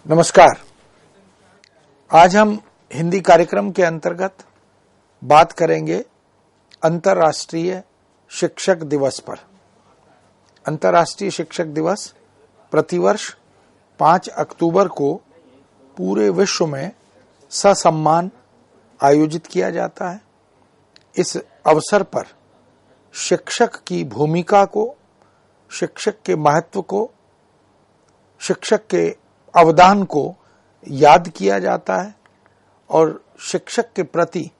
नमस्कार। आज हम हिंदी कार्यक्रम के अंतर्गत बात करेंगे अंतर्राष्ट्रीय शिक्षक दिवस पर। अंतर्राष्ट्रीय शिक्षक दिवस प्रतिवर्ष 5 अक्टूबर को पूरे विश्व में ससम्मान आयोजित किया जाता है। इस अवसर पर शिक्षक की भूमिका को, शिक्षक के महत्व को, शिक्षक के अवदान को याद किया जाता है और शिक्षक के प्रति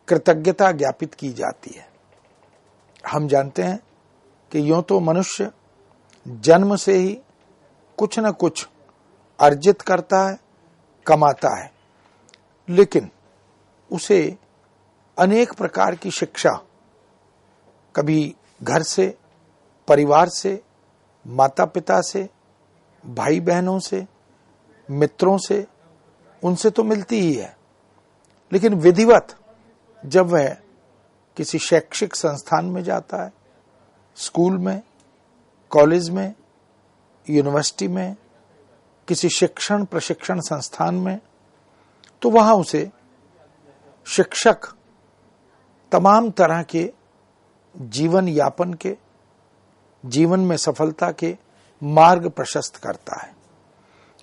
कृतज्ञता ज्ञापित की जाती है। हम जानते हैं कि यूं तो मनुष्य जन्म से ही कुछ न कुछ अर्जित करता है, कमाता है, लेकिन उसे अनेक प्रकार की शिक्षा कभी घर से, परिवार से, माता पिता से, भाई बहनों से, मित्रों से, उनसे तो मिलती ही है, लेकिन विधिवत जब वह किसी शैक्षिक संस्थान में जाता है, स्कूल में, कॉलेज में, यूनिवर्सिटी में, किसी शिक्षण प्रशिक्षण संस्थान में, तो वहां उसे शिक्षक तमाम तरह के जीवन यापन के, जीवन में सफलता के मार्ग प्रशस्त करता है।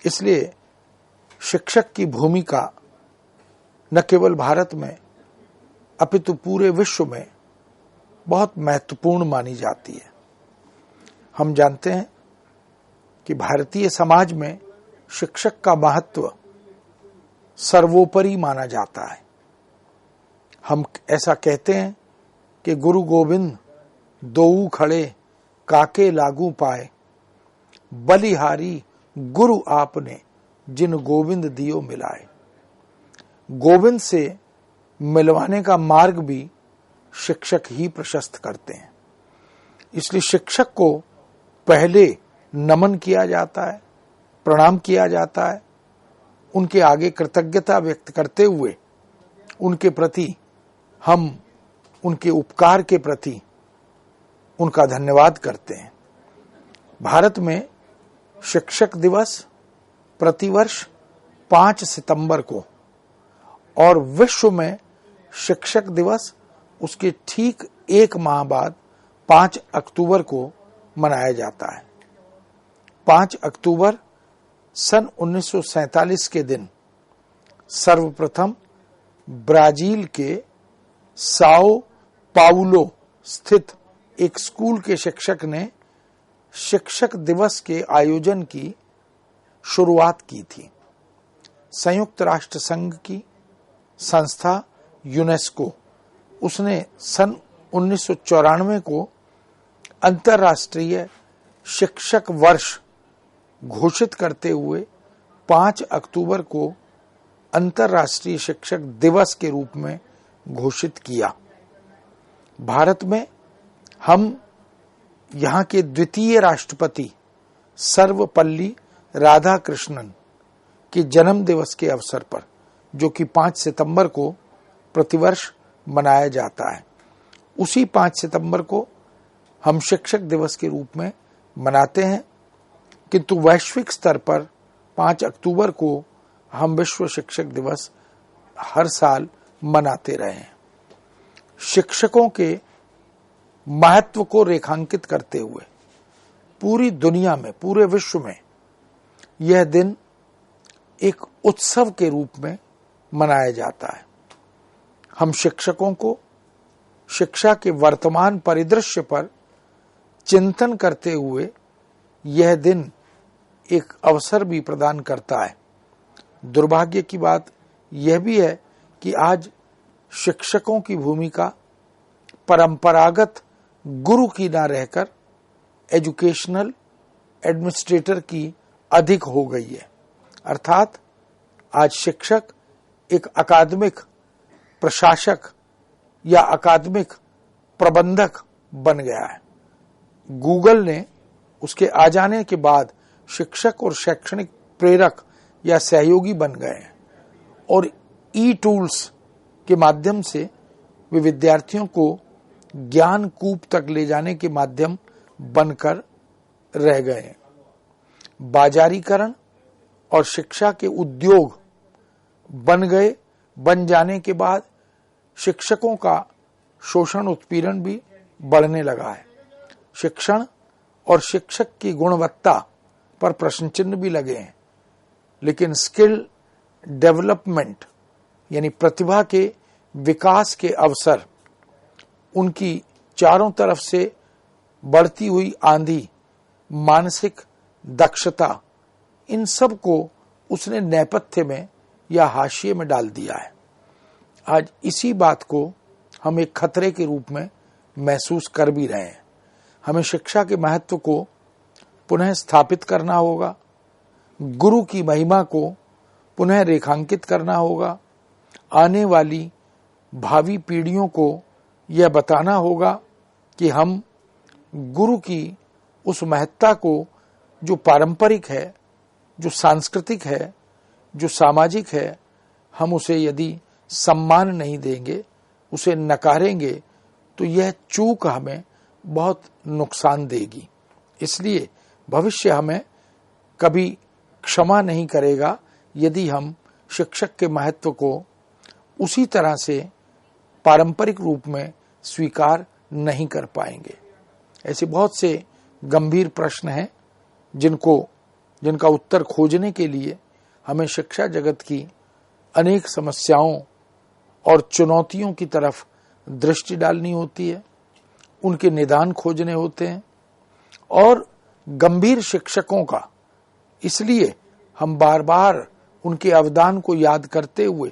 इसलिए शिक्षक की भूमिका न केवल भारत में अपितु पूरे विश्व में बहुत महत्वपूर्ण मानी जाती है। हम जानते हैं कि भारतीय समाज में शिक्षक का महत्व सर्वोपरि माना जाता है। हम ऐसा कहते हैं कि गुरु गोविंद दोऊ खड़े काके लागू पाए, बलिहारी गुरु आपने जिन गोविंद दियो मिलाए। गोविंद से मिलवाने का मार्ग भी शिक्षक ही प्रशस्त करते हैं। इसलिए शिक्षक को पहले नमन किया जाता है, प्रणाम किया जाता है, उनके आगे कृतज्ञता व्यक्त करते हुए उनके प्रति हम उनके उपकार के प्रति उनका धन्यवाद करते हैं। भारत में शिक्षक दिवस प्रतिवर्ष 5 सितंबर को और विश्व में शिक्षक दिवस उसके ठीक एक माह बाद 5 अक्टूबर को मनाया जाता है। 5 अक्टूबर सन 1947 के दिन सर्वप्रथम ब्राजील के साओ पाउलो स्थित एक स्कूल के शिक्षक ने शिक्षक दिवस के आयोजन की शुरुआत की थी। संयुक्त राष्ट्र संघ की संस्था यूनेस्को, उसने सन 1994 को अंतर्राष्ट्रीय शिक्षक वर्ष घोषित करते हुए 5 अक्टूबर को अंतर्राष्ट्रीय शिक्षक दिवस के रूप में घोषित किया। भारत में हम यहाँ के द्वितीय राष्ट्रपति सर्वपल्ली राधाकृष्णन के जन्म दिवस के अवसर पर, जो कि 5 सितंबर को प्रतिवर्ष मनाया जाता है, उसी 5 सितंबर को हम शिक्षक दिवस के रूप में मनाते हैं। किंतु वैश्विक स्तर पर 5 अक्टूबर को हम विश्व शिक्षक दिवस हर साल मनाते रहे हैं। शिक्षकों के महत्व को रेखांकित करते हुए पूरी दुनिया में, पूरे विश्व में यह दिन एक उत्सव के रूप में मनाया जाता है। हम शिक्षकों को शिक्षा के वर्तमान परिदृश्य पर चिंतन करते हुए यह दिन एक अवसर भी प्रदान करता है। दुर्भाग्य की बात यह भी है कि आज शिक्षकों की भूमिका परंपरागत गुरु की ना रहकर एजुकेशनल एडमिनिस्ट्रेटर की अधिक हो गई है। अर्थात आज शिक्षक एक अकादमिक प्रशासक या अकादमिक प्रबंधक बन गया है। गूगल ने उसके आ जाने के बाद शिक्षक और शैक्षणिक प्रेरक या सहयोगी बन गए हैं और ई टूल्स के माध्यम से वे विद्यार्थियों को ज्ञान कूप तक ले जाने के माध्यम बनकर रह गए। बाजारीकरण और शिक्षा के उद्योग बन गए। बन जाने के बाद शिक्षकों का शोषण उत्पीड़न भी बढ़ने लगा है। शिक्षण और शिक्षक की गुणवत्ता पर प्रश्न चिन्ह भी लगे हैं। लेकिन स्किल डेवलपमेंट यानी प्रतिभा के विकास के अवसर, उनकी चारों तरफ से बढ़ती हुई आंधी, मानसिक दक्षता, इन सब को उसने नेपथ्य में या हाशिए में डाल दिया है। आज इसी बात को हम एक खतरे के रूप में महसूस कर भी रहे हैं। हमें शिक्षा के महत्व को पुनः स्थापित करना होगा, गुरु की महिमा को पुनः रेखांकित करना होगा, आने वाली भावी पीढ़ियों को यह बताना होगा कि हम गुरु की उस महत्ता को, जो पारंपरिक है, जो सांस्कृतिक है, जो सामाजिक है, हम उसे यदि सम्मान नहीं देंगे, उसे नकारेंगे, तो यह चूक हमें बहुत नुकसान देगी। इसलिए भविष्य हमें कभी क्षमा नहीं करेगा यदि हम शिक्षक के महत्व को उसी तरह से पारंपरिक रूप में स्वीकार नहीं कर पाएंगे। ऐसे बहुत से गंभीर प्रश्न हैं जिनका उत्तर खोजने के लिए हमें शिक्षा जगत की अनेक समस्याओं और चुनौतियों की तरफ दृष्टि डालनी होती है, उनके निदान खोजने होते हैं। और गंभीर शिक्षकों का इसलिए हम बार बार उनके अवदान को याद करते हुए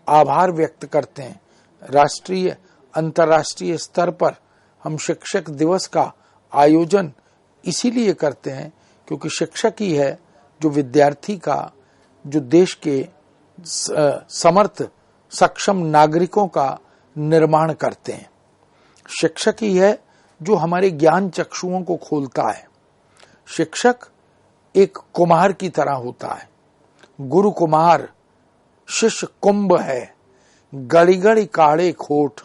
आभार व्यक्त करते हैं। राष्ट्रीय अंतर्राष्ट्रीय स्तर पर हम शिक्षक दिवस का आयोजन इसीलिए करते हैं क्योंकि शिक्षक ही है जो विद्यार्थी का, जो देश के समर्थ सक्षम नागरिकों का निर्माण करते हैं। शिक्षक ही है जो हमारे ज्ञान चक्षुओं को खोलता है। शिक्षक एक कुम्हार की तरह होता है। गुरु कुम्हार, शिष्य कुंभ है, गड़ी गड़ी काढ़े खोट,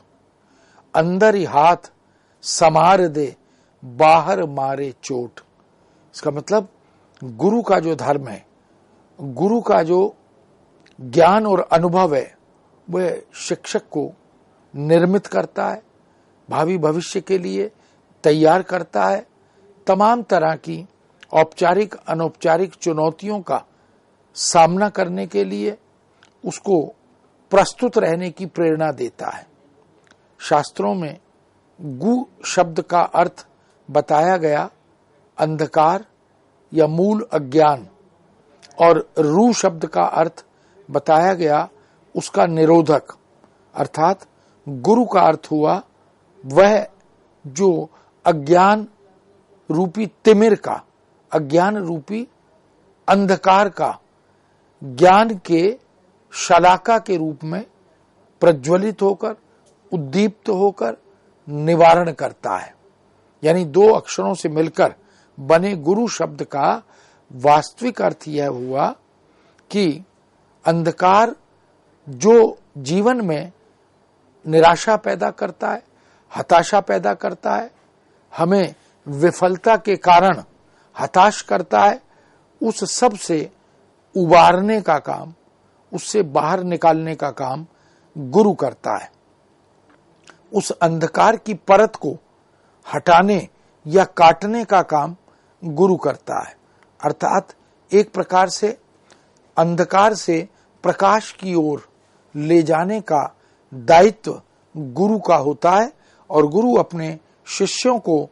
अंदर ही हाथ समार दे, बाहर मारे चोट। इसका मतलब गुरु का जो धर्म है, गुरु का जो ज्ञान और अनुभव है, वह शिक्षक को निर्मित करता है, भावी भविष्य के लिए तैयार करता है, तमाम तरह की औपचारिक अनौपचारिक चुनौतियों का सामना करने के लिए उसको प्रस्तुत रहने की प्रेरणा देता है। शास्त्रों में गु शब्द का अर्थ बताया गया अंधकार या मूल अज्ञान, और रू शब्द का अर्थ बताया गया उसका निरोधक। अर्थात गुरु का अर्थ हुआ वह जो अज्ञान रूपी तिमिर का, अज्ञान रूपी अंधकार का ज्ञान के शलाका के रूप में प्रज्वलित होकर, उद्दीप्त होकर निवारण करता है। यानी दो अक्षरों से मिलकर बने गुरु शब्द का वास्तविक अर्थ यह हुआ कि अंधकार जो जीवन में निराशा पैदा करता है, हताशा पैदा करता है, हमें विफलता के कारण हताश करता है, उस सब से उबारने का काम, उससे बाहर निकालने का काम गुरु करता है। उस अंधकार की परत को हटाने या काटने का काम गुरु करता है। अर्थात एक प्रकार से अंधकार से प्रकाश की ओर ले जाने का दायित्व गुरु का होता है, और गुरु अपने शिष्यों को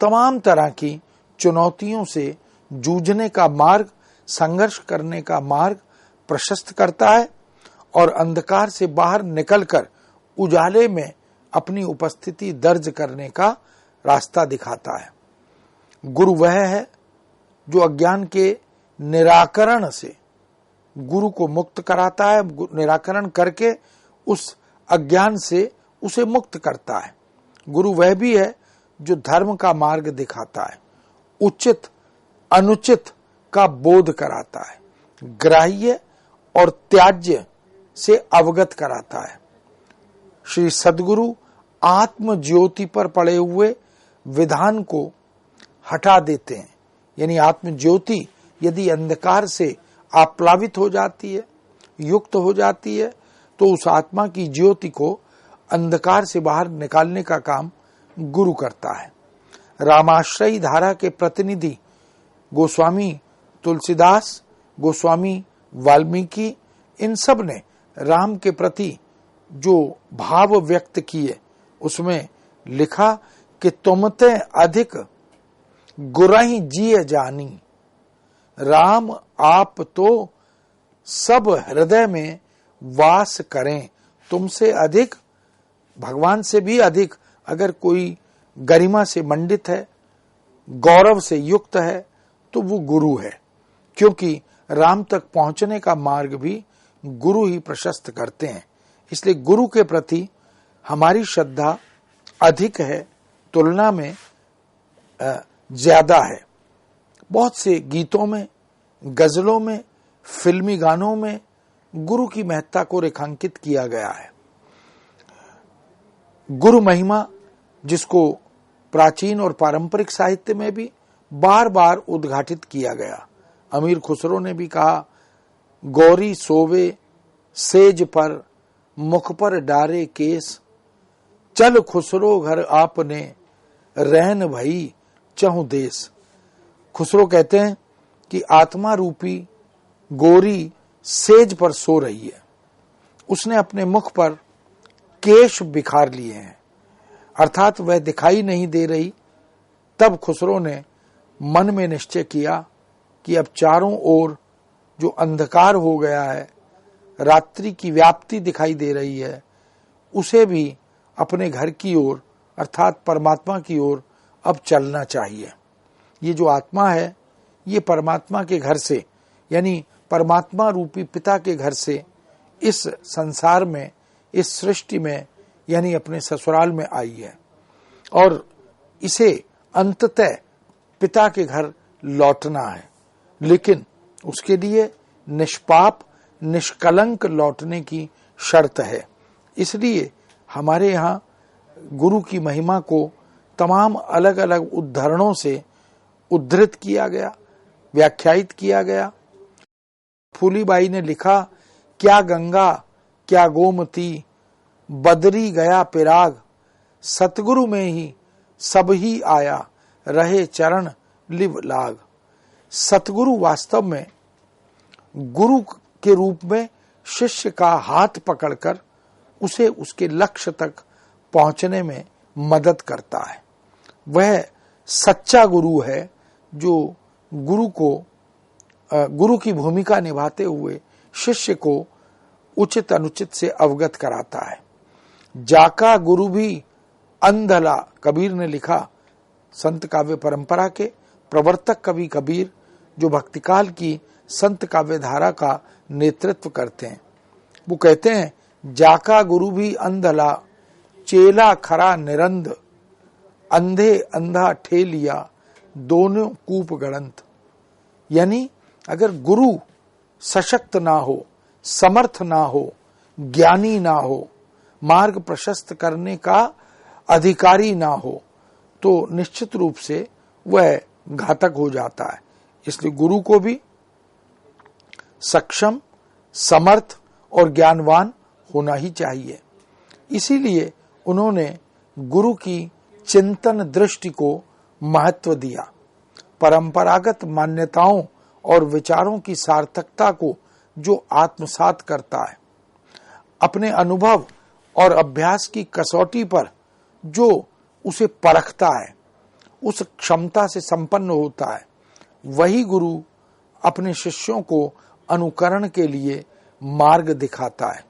तमाम तरह की चुनौतियों से जूझने का मार्ग, संघर्ष करने का मार्ग प्रशस्त करता है और अंधकार से बाहर निकलकर उजाले में अपनी उपस्थिति दर्ज करने का रास्ता दिखाता है। गुरु वह है जो अज्ञान के निराकरण से गुरु को मुक्त कराता है, निराकरण करके उस अज्ञान से उसे मुक्त करता है। गुरु वह भी है जो धर्म का मार्ग दिखाता है, उचित अनुचित का बोध कराता है, ग्राह्य और त्याज्य से अवगत कराता है। श्री सद्गुरु आत्म ज्योति पर पड़े हुए विधान को हटा देते हैं। यानी आत्म ज्योति यदि अंधकार से आप्लावित हो जाती है, युक्त हो जाती है, तो उस आत्मा की ज्योति को अंधकार से बाहर निकालने का काम गुरु करता है। रामाश्रयी धारा के प्रतिनिधि गोस्वामी तुलसीदास, गोस्वामी वाल्मीकि, इन सब ने राम के प्रति जो भाव व्यक्त किए उसमें लिखा कि तुमते अधिक गुरहि जिय जानी। राम आप तो सब हृदय में वास करें। तुमसे अधिक, भगवान से भी अधिक अगर कोई गरिमा से मंडित है, गौरव से युक्त है, तो वो गुरु है, क्योंकि राम तक पहुंचने का मार्ग भी गुरु ही प्रशस्त करते हैं। इसलिए गुरु के प्रति हमारी श्रद्धा अधिक है, तुलना में ज्यादा है। बहुत से गीतों में, गजलों में, फिल्मी गानों में गुरु की महत्ता को रेखांकित किया गया है। गुरु महिमा, जिसको प्राचीन और पारंपरिक साहित्य में भी बार बार उद्घाटित किया गया। अमीर खुसरो ने भी कहा, गौरी सोवे सेज पर, मुख पर डारे केस, चल खुसरो घर आपने, रहन भई चहु देश। खुसरो कहते हैं कि आत्मा रूपी गौरी सेज पर सो रही है, उसने अपने मुख पर केश बिखार लिए हैं, अर्थात वह दिखाई नहीं दे रही। तब खुसरो ने मन में निश्चय किया कि अब चारों ओर जो अंधकार हो गया है, रात्रि की व्याप्ति दिखाई दे रही है, उसे भी अपने घर की ओर अर्थात परमात्मा की ओर अब चलना चाहिए। ये जो आत्मा है, ये परमात्मा के घर से, यानी परमात्मा रूपी पिता के घर से इस संसार में, इस सृष्टि में, यानी अपने ससुराल में आई है, और इसे अंततः पिता के घर लौटना है। लेकिन उसके लिए निष्पाप, निष्कलंक लौटने की शर्त है। इसलिए हमारे यहाँ गुरु की महिमा को तमाम अलग अलग उद्धरणों से उद्धृत किया गया, व्याख्यायित किया गया। फूलीबाई ने लिखा, क्या गंगा क्या गोमती, बदरी गया पिराग, सतगुरु में ही सब ही आया, रहे चरण लिव लाग। सतगुरु वास्तव में गुरु के रूप में शिष्य का हाथ पकड़कर उसे उसके लक्ष्य तक पहुंचने में मदद करता है। वह सच्चा गुरु है जो गुरु की भूमिका निभाते हुए शिष्य को उचित अनुचित से अवगत कराता है। जाका गुरु भी अंधला, कबीर ने लिखा। संत काव्य परंपरा के प्रवर्तक कवि कबीर, जो भक्तिकाल की संत काव्य धारा का नेतृत्व करते हैं, वो कहते हैं, जाका गुरु भी अंधला, चेला खरा निरंद, अंधे अंधा ठेलिया, दोनों कूप गणंत। यानी अगर गुरु सशक्त ना हो, समर्थ ना हो, ज्ञानी ना हो, मार्ग प्रशस्त करने का अधिकारी ना हो, तो निश्चित रूप से वह घातक हो जाता है। इसलिए गुरु को भी सक्षम, समर्थ और ज्ञानवान होना ही चाहिए। इसीलिए उन्होंने गुरु की चिंतन दृष्टि को महत्व दिया। परंपरागत मान्यताओं और विचारों की सार्थकता को जो आत्मसात करता है, अपने अनुभव और अभ्यास की कसौटी पर जो उसे परखता है, उस क्षमता से संपन्न होता है, वही गुरु अपने शिष्यों को अनुकरण के लिए मार्ग दिखाता है।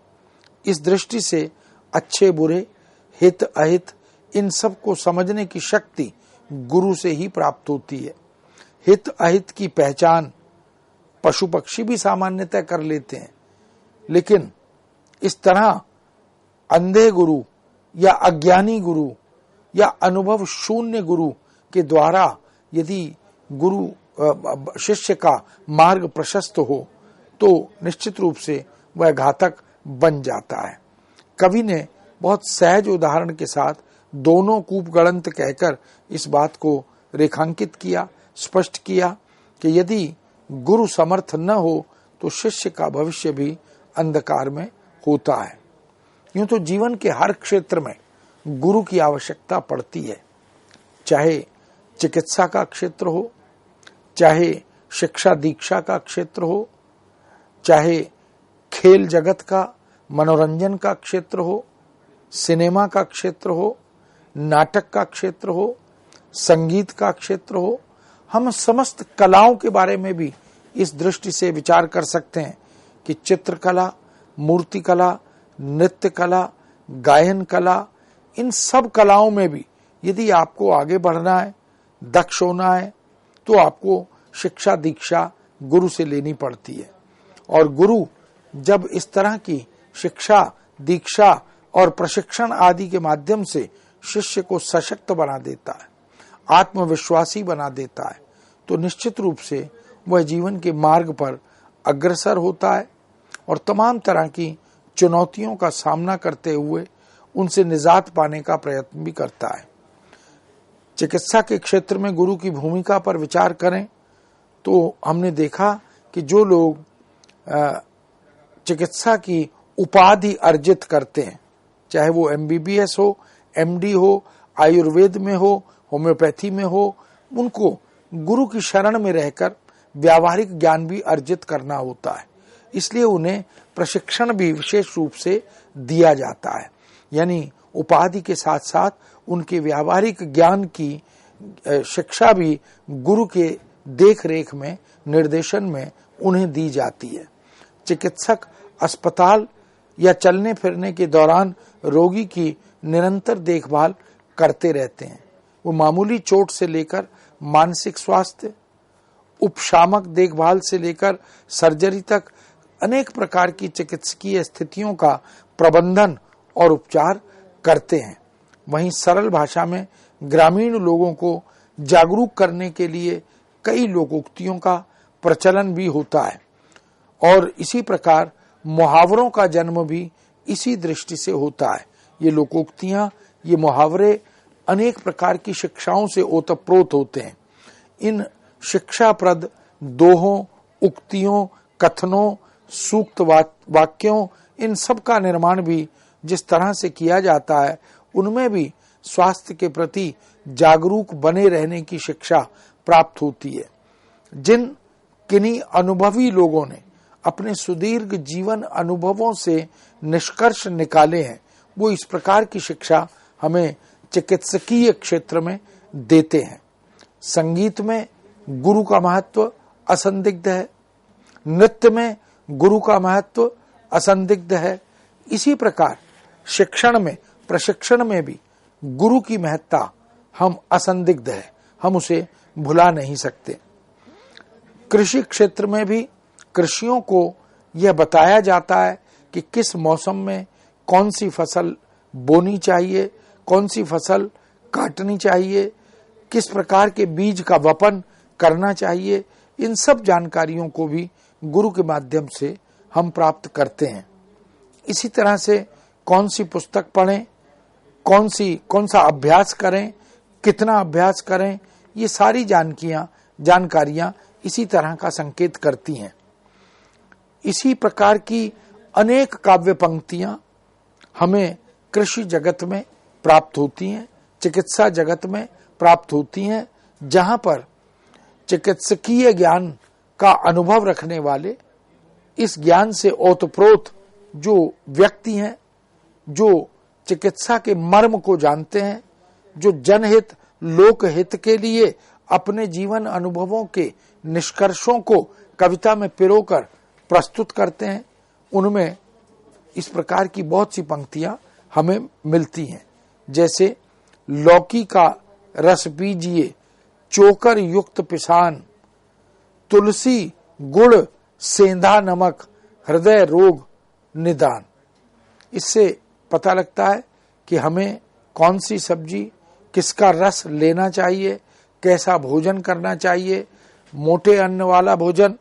इस दृष्टि से अच्छे बुरे, हित अहित, इन सब को समझने की शक्ति गुरु से ही प्राप्त होती है। हित अहित की पहचान पशु पक्षी भी सामान्यतः कर लेते हैं, लेकिन इस तरह अंधे गुरु या अज्ञानी गुरु या अनुभव शून्य गुरु के द्वारा यदि गुरु शिष्य का मार्ग प्रशस्त हो तो निश्चित रूप से वह घातक बन जाता है। कवि ने बहुत सहज उदाहरण के साथ दोनों कूप गणंत कहकर इस बात को रेखांकित किया, स्पष्ट किया कि यदि गुरु समर्थ न हो तो शिष्य का भविष्य भी अंधकार में होता है। यूं तो जीवन के हर क्षेत्र में गुरु की आवश्यकता पड़ती है, चाहे चिकित्सा का क्षेत्र हो, चाहे शिक्षा दीक्षा का क्षेत्र हो, चाहे खेल जगत का, मनोरंजन का क्षेत्र हो, सिनेमा का क्षेत्र हो, नाटक का क्षेत्र हो, संगीत का क्षेत्र हो। हम समस्त कलाओं के बारे में भी इस दृष्टि से विचार कर सकते हैं कि चित्रकला, मूर्तिकला, नृत्य कला, गायन कला, इन सब कलाओं में भी यदि आपको आगे बढ़ना है, दक्ष होना है, तो आपको शिक्षा दीक्षा गुरु से लेनी पड़ती है। और गुरु जब इस तरह की शिक्षा दीक्षा और प्रशिक्षण आदि के माध्यम से शिष्य को सशक्त बना देता है, आत्मविश्वासी बना देता है, तो निश्चित रूप से वह जीवन के मार्ग पर अग्रसर होता है और तमाम तरह की चुनौतियों का सामना करते हुए उनसे निजात पाने का प्रयत्न भी करता है। चिकित्सा के क्षेत्र में गुरु की भूमिका पर विचार करें तो हमने देखा कि जो लोग चिकित्सा की उपाधि अर्जित करते हैं, चाहे वो MBBS हो, MD हो, आयुर्वेद में हो, होम्योपैथी में हो, उनको गुरु की शरण में रहकर व्यावहारिक ज्ञान भी अर्जित करना होता है। इसलिए उन्हें प्रशिक्षण भी विशेष रूप से दिया जाता है, यानी उपाधि के साथ साथ उनके व्यावहारिक ज्ञान की शिक्षा भी गुरु के देख रेख में, निर्देशन में उन्हें दी जाती है। चिकित्सक अस्पताल या चलने फिरने के दौरान रोगी की निरंतर देखभाल करते रहते हैं। वो मामूली चोट से लेकर मानसिक स्वास्थ्य, उपशामक देखभाल से लेकर सर्जरी तक अनेक प्रकार की चिकित्सकीय स्थितियों का प्रबंधन और उपचार करते हैं। वहीं सरल भाषा में ग्रामीण लोगों को जागरूक करने के लिए कई लोकोक्तियों का प्रचलन भी होता है और इसी प्रकार मुहावरों का जन्म भी इसी दृष्टि से होता है। ये लोकोक्तियां, ये मुहावरे अनेक प्रकार की शिक्षाओं से ओतप्रोत होते हैं। इन शिक्षाप्रद दोहों, उक्तियों, कथनों, सूक्त वाक्यों, इन सब का निर्माण भी जिस तरह से किया जाता है, उनमें भी स्वास्थ्य के प्रति जागरूक बने रहने की शिक्षा प्राप्त होती है। जिन किन्हीं अनुभवी लोगों ने अपने सुदीर्घ जीवन अनुभवों से निष्कर्ष निकाले हैं, वो इस प्रकार की शिक्षा हमें चिकित्सकीय क्षेत्र में देते हैं। संगीत में गुरु का महत्व असंदिग्ध है, नृत्य में गुरु का महत्व असंदिग्ध है। इसी प्रकार शिक्षण में, प्रशिक्षण में भी गुरु की महत्ता हम असंदिग्ध है, हम उसे भुला नहीं सकते। कृषि क्षेत्र में भी कृषियों को यह बताया जाता है कि किस मौसम में कौन सी फसल बोनी चाहिए, कौन सी फसल काटनी चाहिए, किस प्रकार के बीज का वपन करना चाहिए। इन सब जानकारियों को भी गुरु के माध्यम से हम प्राप्त करते हैं। इसी तरह से कौन सी पुस्तक पढ़ें, कौन सा अभ्यास करें, कितना अभ्यास करें, ये सारी जानकारियां इसी तरह का संकेत करती हैं। इसी प्रकार की अनेक काव्य पंक्तियां हमें कृषि जगत में प्राप्त होती हैं, चिकित्सा जगत में प्राप्त होती हैं, जहां पर चिकित्सकीय ज्ञान का अनुभव रखने वाले, इस ज्ञान से ओतप्रोत जो व्यक्ति हैं, जो चिकित्सा के मर्म को जानते हैं, जो जनहित लोकहित के लिए अपने जीवन अनुभवों के निष्कर्षों को कविता में पिरोकर प्रस्तुत करते हैं, उनमें इस प्रकार की बहुत सी पंक्तियां हमें मिलती हैं। जैसे लौकी का रस पीजिए चोकर युक्त पिसान, तुलसी गुड़ सेंधा नमक हृदय रोग निदान। इससे पता लगता है कि हमें कौन सी सब्जी, किसका रस लेना चाहिए, कैसा भोजन करना चाहिए। मोटे अन्न वाला भोजन,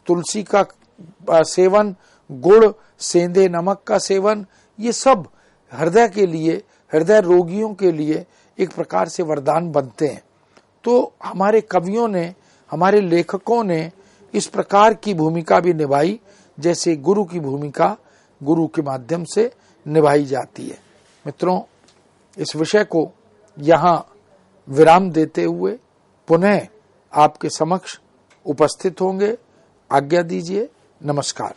तुलसी का सेवन, गुड़ सेंधे नमक का सेवन, ये सब हृदय के लिए, हृदय रोगियों के लिए एक प्रकार से वरदान बनते हैं। तो हमारे कवियों ने, हमारे लेखकों ने इस प्रकार की भूमिका भी निभाई जैसे गुरु की भूमिका गुरु के माध्यम से निभाई जाती है। मित्रों, इस विषय को यहाँ विराम देते हुए पुनः आपके समक्ष उपस्थित होंगे। आज्ञा दीजिए। नमस्कार।